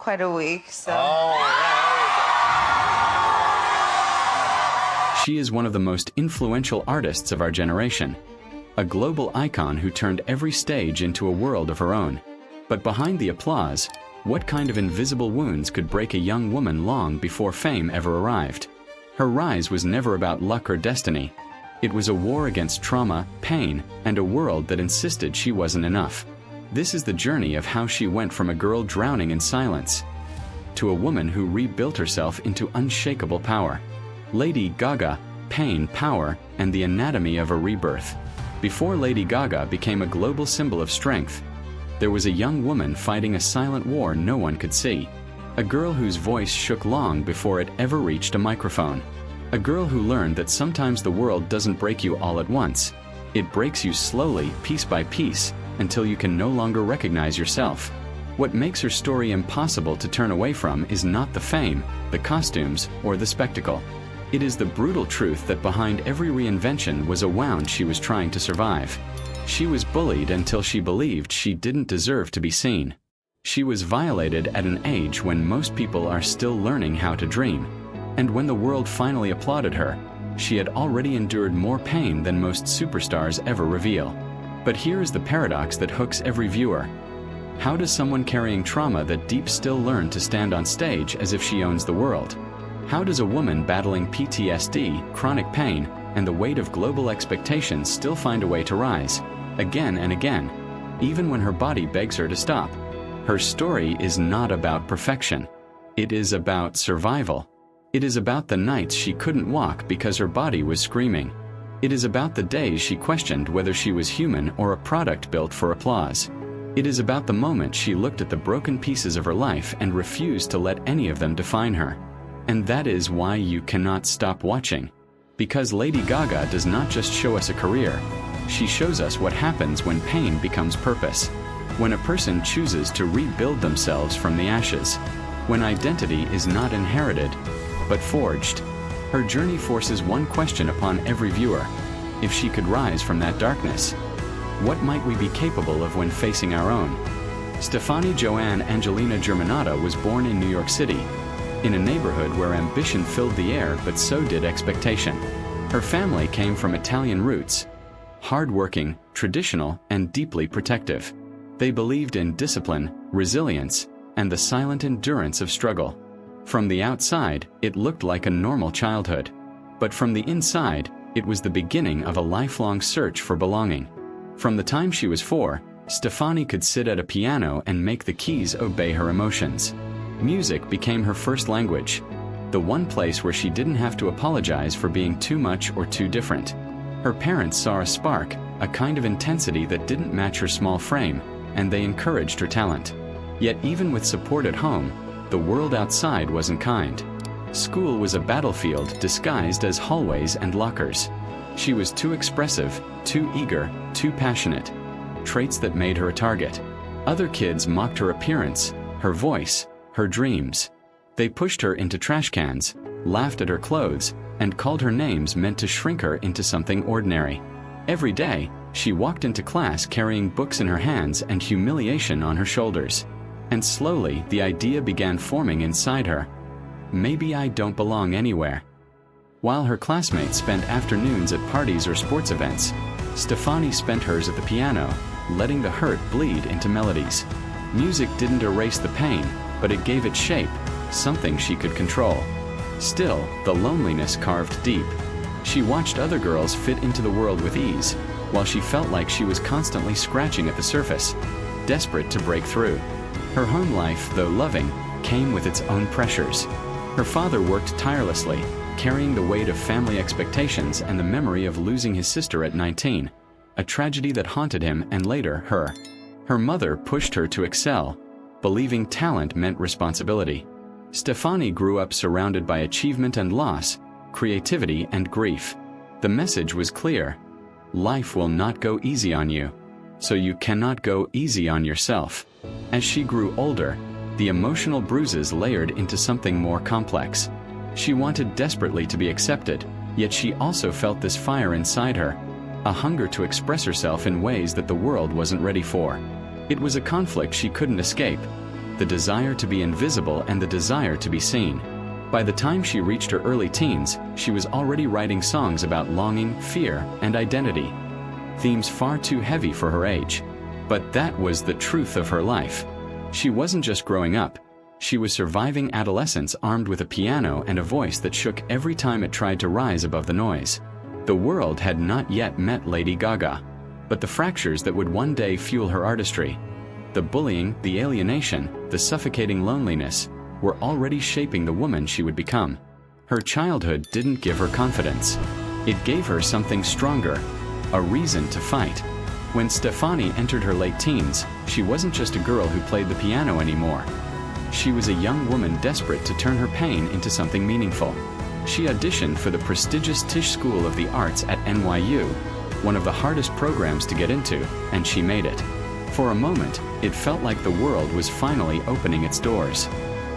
quite a week, so. Oh, yeah. She is one of the most influential artists of our generation, a global icon who turned every stage into a world of her own. But behind the applause, what kind of invisible wounds could break a young woman long before fame ever arrived? Her rise was never about luck or destiny. It was a war against trauma, pain, and a world that insisted she wasn't enough. This is the journey of how she went from a girl drowning in silence to a woman who rebuilt herself into unshakable power. Lady Gaga, pain, power, and the anatomy of a rebirth. Before Lady Gaga became a global symbol of strength, there was a young woman fighting a silent war no one could see. A girl whose voice shook long before it ever reached a microphone. A girl who learned that sometimes the world doesn't break you all at once. It breaks you slowly, piece by piece, until you can no longer recognize yourself. What makes her story impossible to turn away from is not the fame, the costumes, or the spectacle. It is the brutal truth that behind every reinvention was a wound she was trying to survive. She was bullied until she believed she didn't deserve to be seen. She was violated at an age when most people are still learning how to dream. And when the world finally applauded her, she had already endured more pain than most superstars ever reveal. But here is the paradox that hooks every viewer. How does someone carrying trauma that deep still learn to stand on stage as if she owns the world? How does a woman battling PTSD, chronic pain, and the weight of global expectations still find a way to rise, again and again, even when her body begs her to stop? Her story is not about perfection. It is about survival. It is about the nights she couldn't walk because her body was screaming. It is about the days she questioned whether she was human or a product built for applause. It is about the moment she looked at the broken pieces of her life and refused to let any of them define her. And that is why you cannot stop watching. Because Lady Gaga does not just show us a career, she shows us what happens when pain becomes purpose. When a person chooses to rebuild themselves from the ashes. When identity is not inherited, but forged. Her journey forces one question upon every viewer. If she could rise from that darkness, what might we be capable of when facing our own? Stefani Joanne Angelina Germanotta was born in New York City, in a neighborhood where ambition filled the air but so did expectation. Her family came from Italian roots, hard-working, traditional, and deeply protective. They believed in discipline, resilience, and the silent endurance of struggle. From the outside, it looked like a normal childhood. But from the inside, it was the beginning of a lifelong search for belonging. From the time she was 4, Stefani could sit at a piano and make the keys obey her emotions. Music became her first language, the one place where she didn't have to apologize for being too much or too different. Her parents saw a spark, a kind of intensity that didn't match her small frame, and they encouraged her talent. Yet even with support at home, the world outside wasn't kind. School was a battlefield disguised as hallways and lockers. She was too expressive, too eager, too passionate. Traits that made her a target. Other kids mocked her appearance, her voice, her dreams. They pushed her into trash cans, laughed at her clothes, and called her names meant to shrink her into something ordinary. Every day, she walked into class carrying books in her hands and humiliation on her shoulders. And slowly, the idea began forming inside her. Maybe I don't belong anywhere. While her classmates spent afternoons at parties or sports events, Stefani spent hers at the piano, letting the hurt bleed into melodies. Music didn't erase the pain, but it gave it shape, something she could control. Still, the loneliness carved deep. She watched other girls fit into the world with ease, while she felt like she was constantly scratching at the surface, desperate to break through. Her home life, though loving, came with its own pressures. Her father worked tirelessly, carrying the weight of family expectations and the memory of losing his sister at 19, a tragedy that haunted him and later her. Her mother pushed her to excel, believing talent meant responsibility. Stefani grew up surrounded by achievement and loss, creativity and grief. The message was clear. Life will not go easy on you, so you cannot go easy on yourself. As she grew older, the emotional bruises layered into something more complex. She wanted desperately to be accepted, yet she also felt this fire inside her, a hunger to express herself in ways that the world wasn't ready for. It was a conflict she couldn't escape, the desire to be invisible and the desire to be seen. By the time she reached her early teens, she was already writing songs about longing, fear, and identity. Themes far too heavy for her age. But that was the truth of her life. She wasn't just growing up. She was surviving adolescence armed with a piano and a voice that shook every time it tried to rise above the noise. The world had not yet met Lady Gaga, but the fractures that would one day fuel her artistry, the bullying, the alienation, the suffocating loneliness, were already shaping the woman she would become. Her childhood didn't give her confidence. It gave her something stronger, a reason to fight. When Stefani entered her late teens, she wasn't just a girl who played the piano anymore. She was a young woman desperate to turn her pain into something meaningful. She auditioned for the prestigious Tisch School of the Arts at NYU, one of the hardest programs to get into, and she made it. For a moment, it felt like the world was finally opening its doors.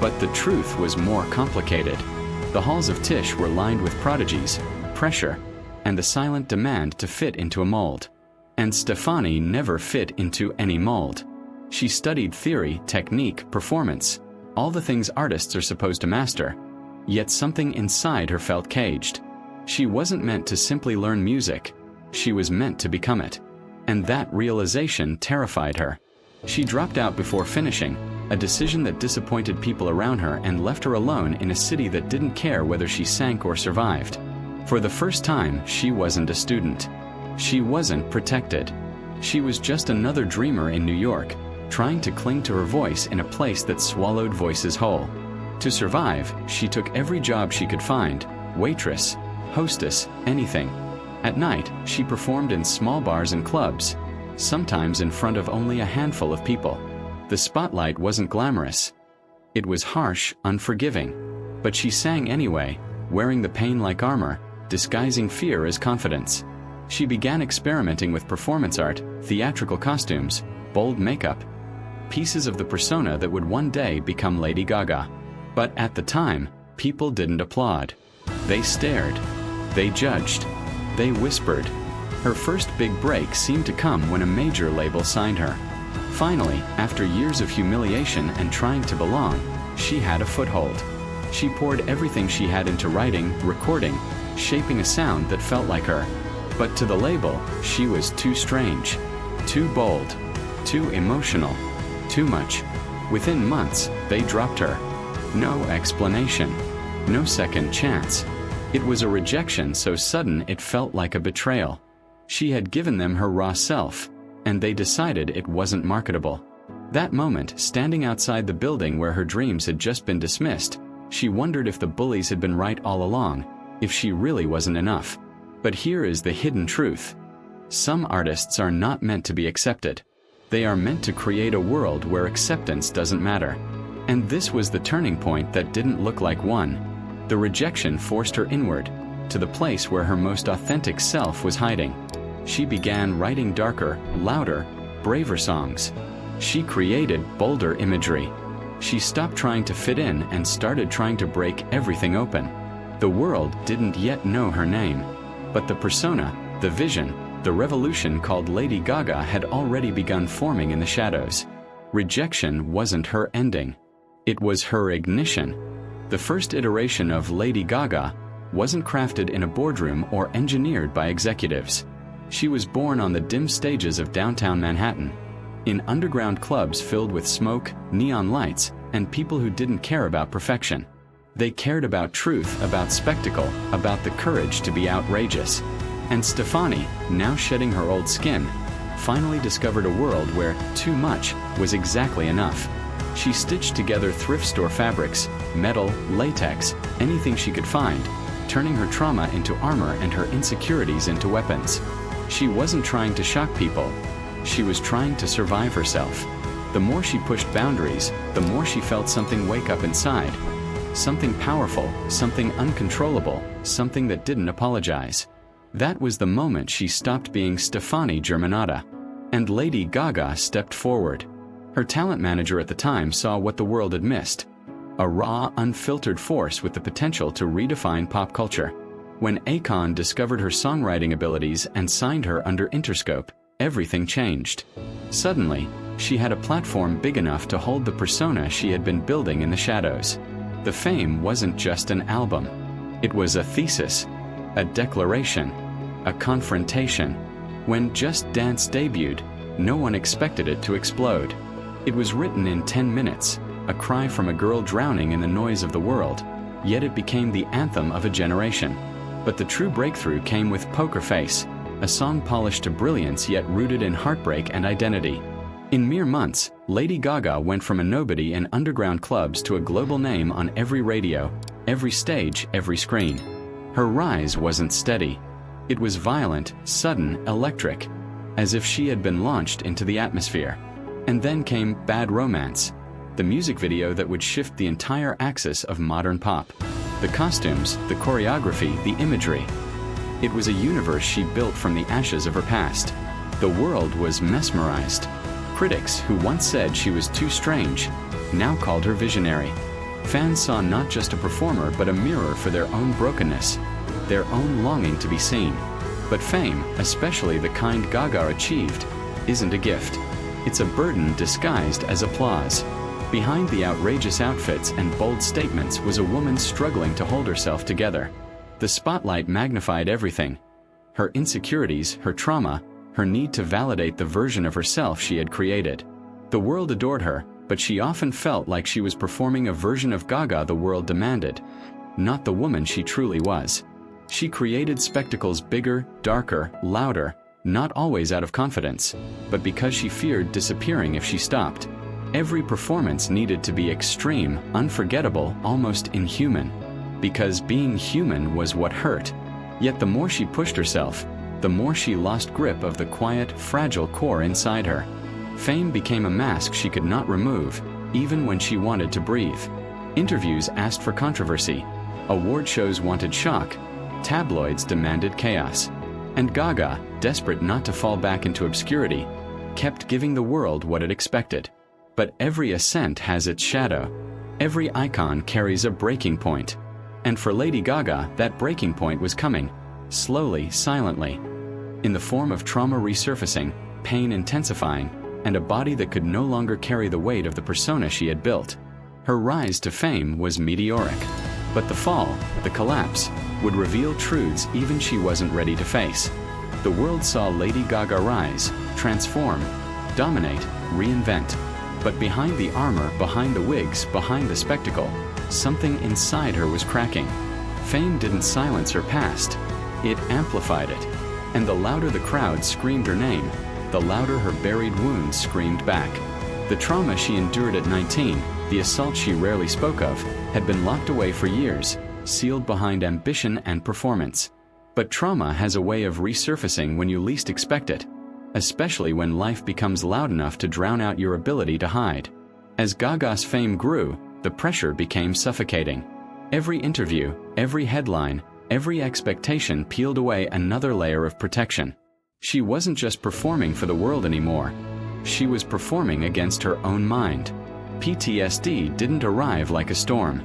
But the truth was more complicated. The halls of Tisch were lined with prodigies, pressure, and the silent demand to fit into a mold. And Stefani never fit into any mold. She studied theory, technique, performance, all the things artists are supposed to master. Yet something inside her felt caged. She wasn't meant to simply learn music. She was meant to become it. And that realization terrified her. She dropped out before finishing, a decision that disappointed people around her and left her alone in a city that didn't care whether she sank or survived. For the first time, she wasn't a student. She wasn't protected. She was just another dreamer in New York, trying to cling to her voice in a place that swallowed voices whole. To survive, she took every job she could find, waitress, hostess, anything. At night, she performed in small bars and clubs, sometimes in front of only a handful of people. The spotlight wasn't glamorous. It was harsh, unforgiving. But she sang anyway, wearing the pain like armor, disguising fear as confidence. She began experimenting with performance art, theatrical costumes, bold makeup, pieces of the persona that would one day become Lady Gaga. But at the time, people didn't applaud. They stared. They judged. They whispered. Her first big break seemed to come when a major label signed her. Finally, after years of humiliation and trying to belong, she had a foothold. She poured everything she had into writing, recording, shaping a sound that felt like her. But to the label, she was too strange, too bold, too emotional, too much. Within months, they dropped her. No explanation. No second chance. It was a rejection so sudden it felt like a betrayal. She had given them her raw self, and they decided it wasn't marketable. That moment, standing outside the building where her dreams had just been dismissed, she wondered if the bullies had been right all along, if she really wasn't enough. But here is the hidden truth. Some artists are not meant to be accepted. They are meant to create a world where acceptance doesn't matter. And this was the turning point that didn't look like one. The rejection forced her inward, to the place where her most authentic self was hiding. She began writing darker, louder, braver songs. She created bolder imagery. She stopped trying to fit in and started trying to break everything open. The world didn't yet know her name, but the persona, the vision, the revolution called Lady Gaga had already begun forming in the shadows. Rejection wasn't her ending. It was her ignition. The first iteration of Lady Gaga wasn't crafted in a boardroom or engineered by executives. She was born on the dim stages of downtown Manhattan, in underground clubs filled with smoke, neon lights, and people who didn't care about perfection. They cared about truth, about spectacle, about the courage to be outrageous. And Stefani, now shedding her old skin, finally discovered a world where too much was exactly enough. She stitched together thrift store fabrics, metal, latex, anything she could find, turning her trauma into armor and her insecurities into weapons. She wasn't trying to shock people. She was trying to survive herself. The more she pushed boundaries, the more she felt something wake up inside. Something powerful, something uncontrollable, something that didn't apologize. That was the moment she stopped being Stefani Germanotta. And Lady Gaga stepped forward. Her talent manager at the time saw what the world had missed. A raw, unfiltered force with the potential to redefine pop culture. When Akon discovered her songwriting abilities and signed her under Interscope, everything changed. Suddenly, She had a platform big enough to hold the persona she had been building in the shadows. The fame wasn't just an album. It was a thesis, a declaration, a confrontation. When Just Dance debuted, no one expected it to explode. It was written in 10 minutes, a cry from a girl drowning in the noise of the world, yet it became the anthem of a generation. But the true breakthrough came with Poker Face, a song polished to brilliance yet rooted in heartbreak and identity. In mere months, Lady Gaga went from a nobody in underground clubs to a global name on every radio, every stage, every screen. Her rise wasn't steady. It was violent, sudden, electric, as if she had been launched into the atmosphere. And then came Bad Romance, the music video that would shift the entire axis of modern pop. The costumes, the choreography, the imagery. It was a universe she built from the ashes of her past. The world was mesmerized. Critics who once said she was too strange now called her visionary. Fans saw not just a performer but a mirror for their own brokenness, their own longing to be seen. But fame, especially the kind Gaga achieved, isn't a gift. It's a burden disguised as applause. Behind the outrageous outfits and bold statements was a woman struggling to hold herself together. The spotlight magnified everything: her insecurities, her trauma, her need to validate the version of herself she had created. The world adored her, but she often felt like she was performing a version of Gaga the world demanded, not the woman she truly was. She created spectacles bigger, darker, louder, not always out of confidence, but because she feared disappearing if she stopped. Every performance needed to be extreme, unforgettable, almost inhuman, because being human was what hurt. Yet the more she pushed herself, the more she lost grip of the quiet, fragile core inside her. Fame became a mask she could not remove, even when she wanted to breathe. Interviews asked for controversy. Award shows wanted shock. Tabloids demanded chaos. And Gaga, desperate not to fall back into obscurity, kept giving the world what it expected. But every ascent has its shadow. Every icon carries a breaking point. And for Lady Gaga, that breaking point was coming, slowly, silently, in the form of trauma resurfacing, pain intensifying, and a body that could no longer carry the weight of the persona she had built. Her rise to fame was meteoric, but the fall, the collapse, would reveal truths even she wasn't ready to face. The world saw Lady Gaga rise, transform, dominate, reinvent. But behind the armor, behind the wigs, behind the spectacle, something inside her was cracking. Fame didn't silence her past, it amplified it. And the louder the crowd screamed her name, the louder her buried wounds screamed back. The trauma she endured at 19, the assault she rarely spoke of, had been locked away for years, sealed behind ambition and performance. But trauma has a way of resurfacing when you least expect it, especially when life becomes loud enough to drown out your ability to hide. As Gaga's fame grew, the pressure became suffocating. Every interview, every headline, every expectation peeled away another layer of protection. She wasn't just performing for the world anymore. She was performing against her own mind. PTSD didn't arrive like a storm.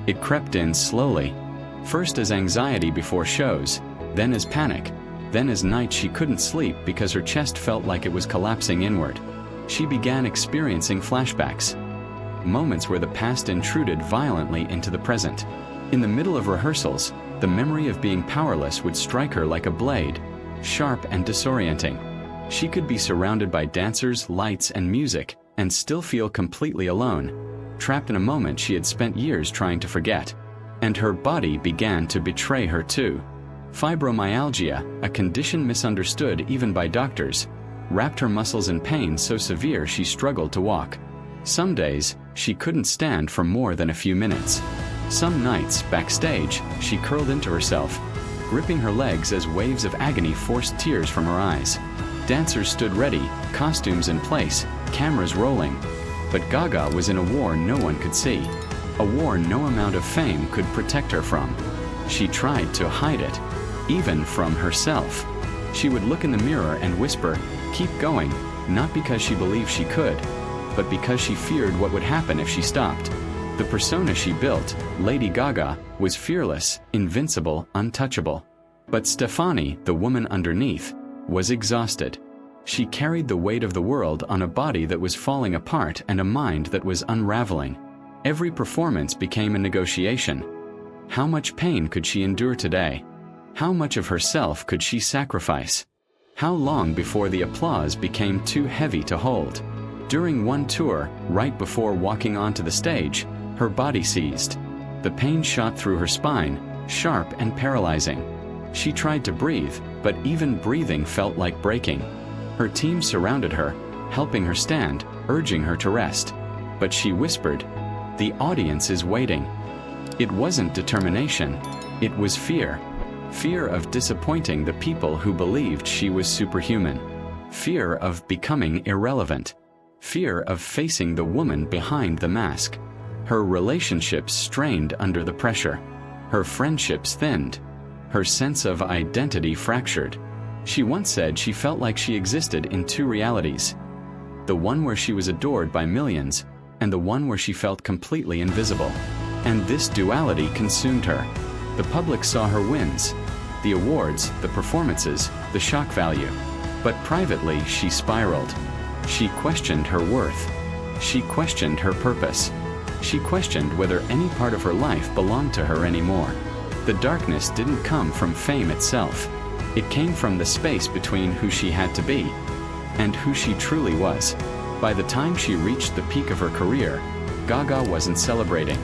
It crept in slowly, first as anxiety before shows, then as panic, then as nights she couldn't sleep because her chest felt like it was collapsing inward. She began experiencing flashbacks, moments where the past intruded violently into the present. In the middle of rehearsals, the memory of being powerless would strike her like a blade, sharp and disorienting. She could be surrounded by dancers, lights, and music, and still feel completely alone, trapped in a moment she had spent years trying to forget. And her body began to betray her too. Fibromyalgia, a condition misunderstood even by doctors, wrapped her muscles in pain so severe she struggled to walk. Some days, she couldn't stand for more than a few minutes. Some nights, backstage, she curled into herself, gripping her legs as waves of agony forced tears from her eyes. Dancers stood ready, costumes in place, cameras rolling. But Gaga was in a war no one could see, a war no amount of fame could protect her from. She tried to hide it, even from herself. She would look in the mirror and whisper, "Keep going," not because she believed she could, but because she feared what would happen if she stopped. The persona she built, Lady Gaga, was fearless, invincible, untouchable. But Stefani, the woman underneath, was exhausted. She carried the weight of the world on a body that was falling apart and a mind that was unraveling. Every performance became a negotiation. How much pain could she endure today? How much of herself could she sacrifice? How long before the applause became too heavy to hold? During one tour, right before walking onto the stage, her body seized. The pain shot through her spine, sharp and paralyzing. She tried to breathe, but even breathing felt like breaking. Her team surrounded her, helping her stand, urging her to rest. But she whispered, "The audience is waiting." It wasn't determination, it was fear. Fear of disappointing the people who believed she was superhuman. Fear of becoming irrelevant. Fear of facing the woman behind the mask. Her relationships strained under the pressure. Her friendships thinned. Her sense of identity fractured. She once said she felt like she existed in two realities. The one where she was adored by millions, and the one where she felt completely invisible. And this duality consumed her. The public saw her wins, the awards, the performances, the shock value. But privately, she spiraled. She questioned her worth. She questioned her purpose. She questioned whether any part of her life belonged to her anymore. The darkness didn't come from fame itself. It came from the space between who she had to be and who she truly was. By the time she reached the peak of her career, Gaga wasn't celebrating.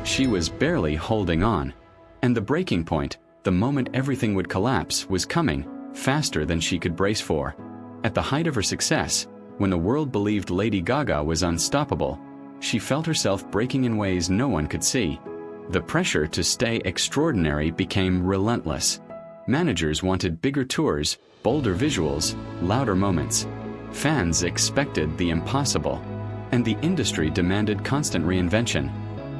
She was barely holding on. And the breaking point, the moment everything would collapse, was coming, faster than she could brace for. At the height of her success, when the world believed Lady Gaga was unstoppable, she felt herself breaking in ways no one could see. The pressure to stay extraordinary became relentless. Managers wanted bigger tours, bolder visuals, louder moments. Fans expected the impossible. And the industry demanded constant reinvention,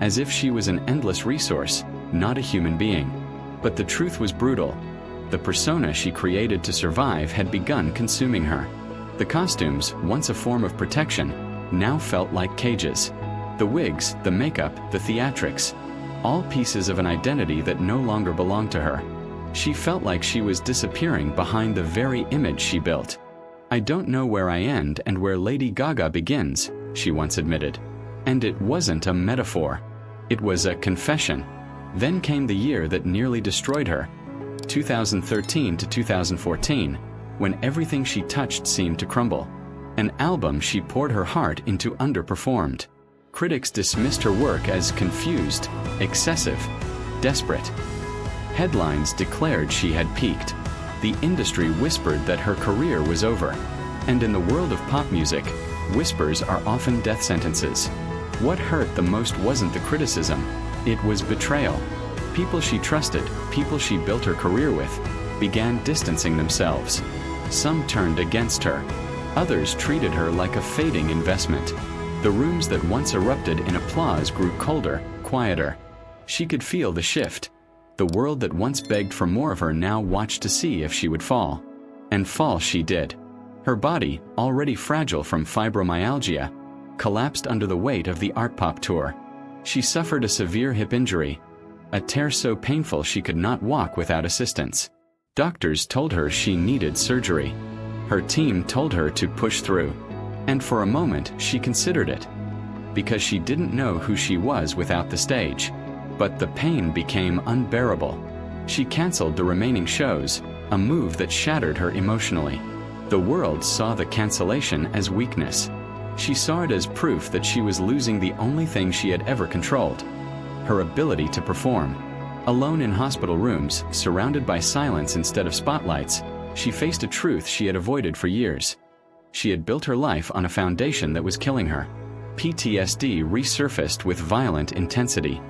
as if she was an endless resource, not a human being. But the truth was brutal. The persona she created to survive had begun consuming her. The costumes, once a form of protection, now felt like cages. The wigs, the makeup, the theatrics, all pieces of an identity that no longer belonged to her. She felt like she was disappearing behind the very image she built. "I don't know where I end and where Lady Gaga begins," she once admitted. And it wasn't a metaphor. It was a confession. Then came the year that nearly destroyed her, 2013 to 2014, when everything she touched seemed to crumble. An album she poured her heart into underperformed. Critics dismissed her work as confused, excessive, desperate. Headlines declared she had peaked. The industry whispered that her career was over. And in the world of pop music, whispers are often death sentences. What hurt the most wasn't the criticism, it was betrayal. People she trusted, people she built her career with, began distancing themselves. Some turned against her. Others treated her like a fading investment. The rooms that once erupted in applause grew colder, quieter. She could feel the shift. The world that once begged for more of her now watched to see if she would fall. And fall she did. Her body, already fragile from fibromyalgia, collapsed under the weight of the Art Pop tour. She suffered a severe hip injury, a tear so painful she could not walk without assistance. Doctors told her she needed surgery. Her team told her to push through. And for a moment, she considered it, because she didn't know who she was without the stage. But the pain became unbearable. She canceled the remaining shows, a move that shattered her emotionally. The world saw the cancellation as weakness. She saw it as proof that she was losing the only thing she had ever controlled: her ability to perform. Alone in hospital rooms, surrounded by silence instead of spotlights, she faced a truth she had avoided for years. She had built her life on a foundation that was killing her. PTSD resurfaced with violent intensity.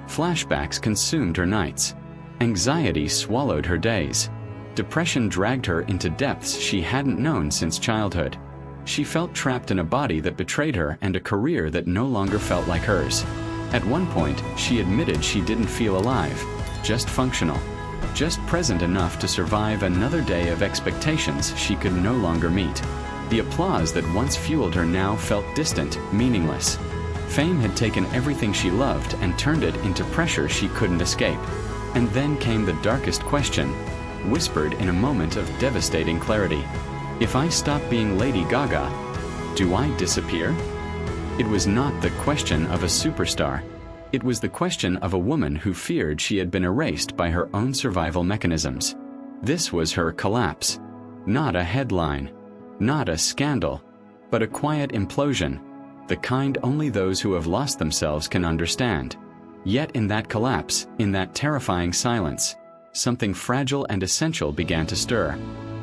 Flashbacks consumed her nights. Anxiety swallowed her days. Depression dragged her into depths she hadn't known since childhood. She felt trapped in a body that betrayed her and a career that no longer felt like hers. At one point, she admitted she didn't feel alive, just functional, just present enough to survive another day of expectations she could no longer meet. The applause that once fueled her now felt distant, meaningless. Fame had taken everything she loved and turned it into pressure she couldn't escape. And then came the darkest question, whispered in a moment of devastating clarity. If I stop being Lady Gaga, do I disappear? It was not the question of a superstar. It was the question of a woman who feared she had been erased by her own survival mechanisms. This was her collapse. Not a headline, not a scandal, but a quiet implosion, the kind only those who have lost themselves can understand. Yet in that collapse, in that terrifying silence, something fragile and essential began to stir.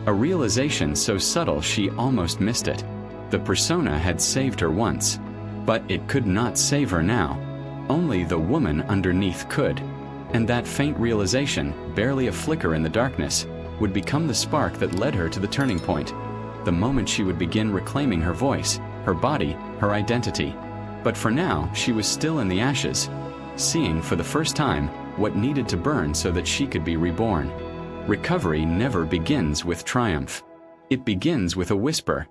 A realization so subtle she almost missed it. The persona had saved her once, but it could not save her now. Only the woman underneath could. And that faint realization, barely a flicker in the darkness, would become the spark that led her to the turning point. The moment she would begin reclaiming her voice, her body, her identity. But for now, she was still in the ashes, seeing for the first time what needed to burn so that she could be reborn. Recovery never begins with triumph. It begins with a whisper.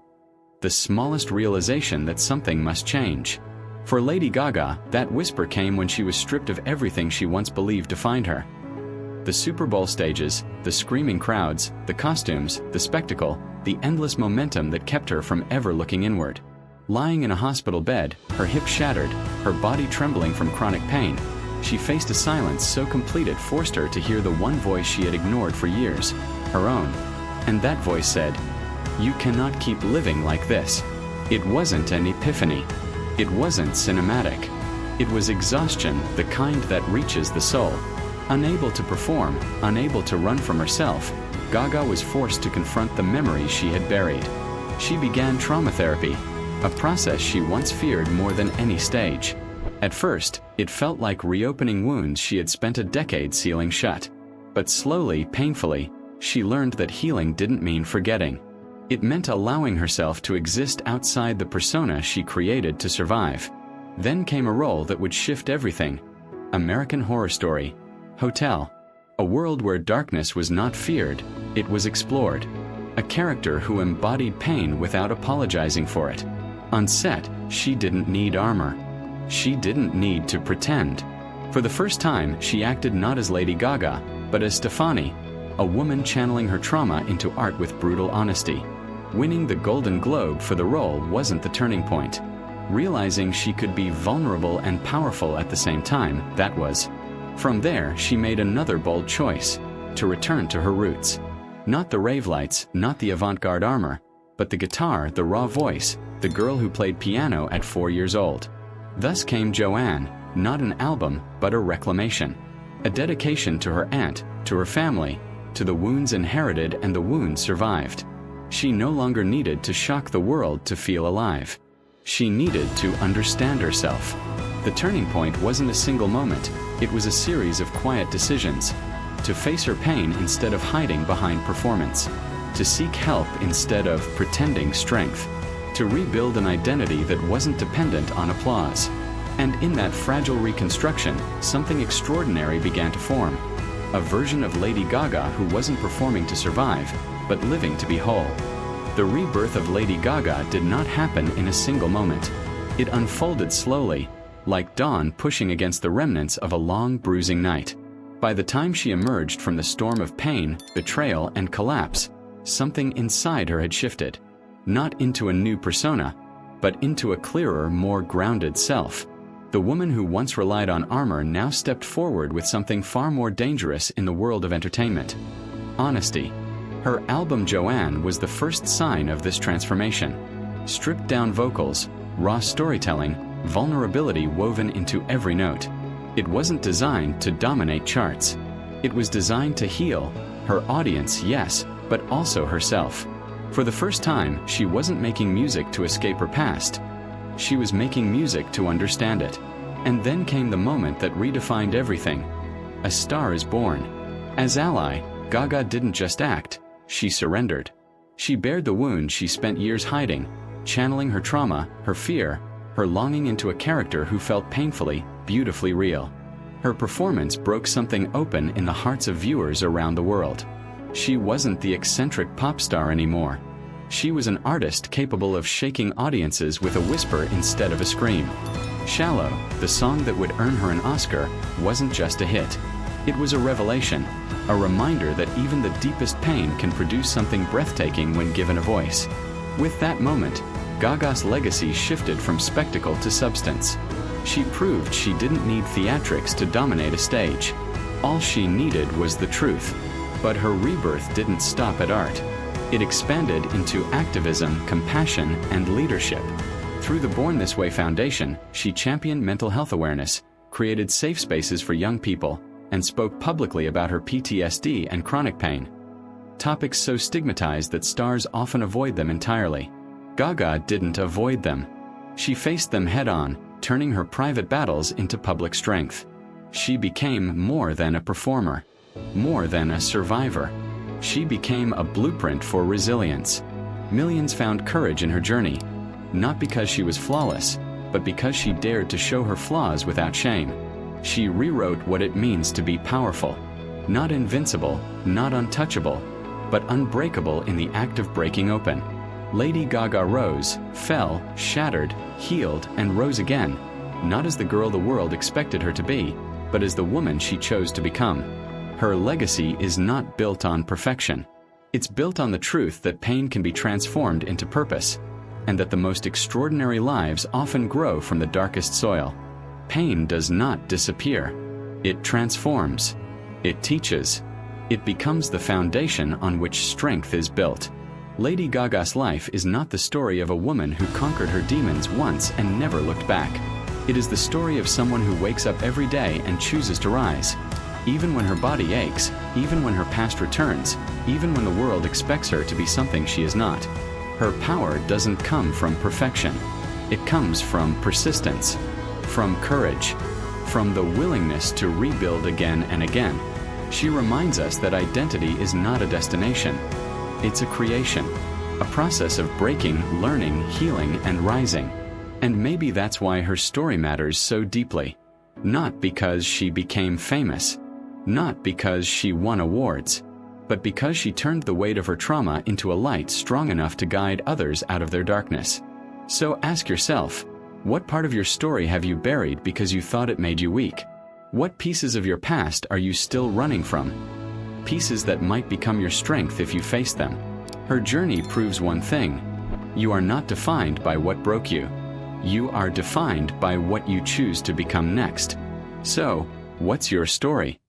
The smallest realization that something must change. For Lady Gaga, that whisper came when she was stripped of everything she once believed defined her. The Super Bowl stages, the screaming crowds, the costumes, the spectacle, the endless momentum that kept her from ever looking inward. Lying in a hospital bed, her hip shattered, her body trembling from chronic pain, she faced a silence so complete it forced her to hear the one voice she had ignored for years, her own. And that voice said, "You cannot keep living like this." It wasn't an epiphany. It wasn't cinematic. It was exhaustion, the kind that reaches the soul. Unable to perform, unable to run from herself, Gaga was forced to confront the memories she had buried. She began trauma therapy, a process she once feared more than any stage. At first, it felt like reopening wounds she had spent a decade sealing shut. But slowly, painfully, she learned that healing didn't mean forgetting. It meant allowing herself to exist outside the persona she created to survive. Then came a role that would shift everything. American Horror Story. Hotel. A world where darkness was not feared, it was explored. A character who embodied pain without apologizing for it. On set, she didn't need armor. She didn't need to pretend. For the first time, she acted not as Lady Gaga, but as Stefani, a woman channeling her trauma into art with brutal honesty. Winning the Golden Globe for the role wasn't the turning point. Realizing she could be vulnerable and powerful at the same time, that was. From there, she made another bold choice, to return to her roots. Not the rave lights, not the avant-garde armor, but the guitar, the raw voice, the girl who played piano at 4 years old. Thus came Joanne, not an album, but a reclamation. A dedication to her aunt, to her family, to the wounds inherited and the wounds survived. She no longer needed to shock the world to feel alive. She needed to understand herself. The turning point wasn't a single moment, it was a series of quiet decisions. To face her pain instead of hiding behind performance. To seek help instead of pretending strength. To rebuild an identity that wasn't dependent on applause. And in that fragile reconstruction, something extraordinary began to form. A version of Lady Gaga who wasn't performing to survive, but living to be whole. The rebirth of Lady Gaga did not happen in a single moment. It unfolded slowly, like dawn pushing against the remnants of a long, bruising night. By the time she emerged from the storm of pain, betrayal, and collapse, something inside her had shifted. Not into a new persona, but into a clearer, more grounded self. The woman who once relied on armor now stepped forward with something far more dangerous in the world of entertainment. Honesty. Her album Joanne was the first sign of this transformation. Stripped down vocals, raw storytelling, vulnerability woven into every note. It wasn't designed to dominate charts. It was designed to heal her audience, yes, but also herself. For the first time, she wasn't making music to escape her past. She was making music to understand it. And then came the moment that redefined everything. A Star is Born. As ally, Gaga didn't just act, she surrendered. She bared the wound she spent years hiding, channeling her trauma, her fear, her longing into a character who felt painfully, beautifully real. Her performance broke something open in the hearts of viewers around the world. She wasn't the eccentric pop star anymore. She was an artist capable of shaking audiences with a whisper instead of a scream. Shallow, the song that would earn her an Oscar, wasn't just a hit. It was a revelation, a reminder that even the deepest pain can produce something breathtaking when given a voice. With that moment, Gaga's legacy shifted from spectacle to substance. She proved she didn't need theatrics to dominate a stage. All she needed was the truth. But her rebirth didn't stop at art. It expanded into activism, compassion, and leadership. Through the Born This Way Foundation, she championed mental health awareness, created safe spaces for young people, and spoke publicly about her PTSD and chronic pain. Topics so stigmatized that stars often avoid them entirely. Gaga didn't avoid them. She faced them head-on, turning her private battles into public strength. She became more than a performer, more than a survivor. She became a blueprint for resilience. Millions found courage in her journey, not because she was flawless, but because she dared to show her flaws without shame. She rewrote what it means to be powerful, not invincible, not untouchable, but unbreakable in the act of breaking open. Lady Gaga rose, fell, shattered, healed, and rose again, not as the girl the world expected her to be, but as the woman she chose to become. Her legacy is not built on perfection. It's built on the truth that pain can be transformed into purpose, and that the most extraordinary lives often grow from the darkest soil. Pain does not disappear. It transforms. It teaches. It becomes the foundation on which strength is built. Lady Gaga's life is not the story of a woman who conquered her demons once and never looked back. It is the story of someone who wakes up every day and chooses to rise. Even when her body aches, even when her past returns, even when the world expects her to be something she is not. Her power doesn't come from perfection. It comes from persistence, from courage, from the willingness to rebuild again and again. She reminds us that identity is not a destination. It's a creation, a process of breaking, learning, healing, and rising. And maybe that's why her story matters so deeply. Not because she became famous, not because she won awards, but because she turned the weight of her trauma into a light strong enough to guide others out of their darkness. So ask yourself, what part of your story have you buried because you thought it made you weak? What pieces of your past are you still running from? Pieces that might become your strength if you face them. Her journey proves one thing: you are not defined by what broke you. You are defined by what you choose to become next. So, what's your story?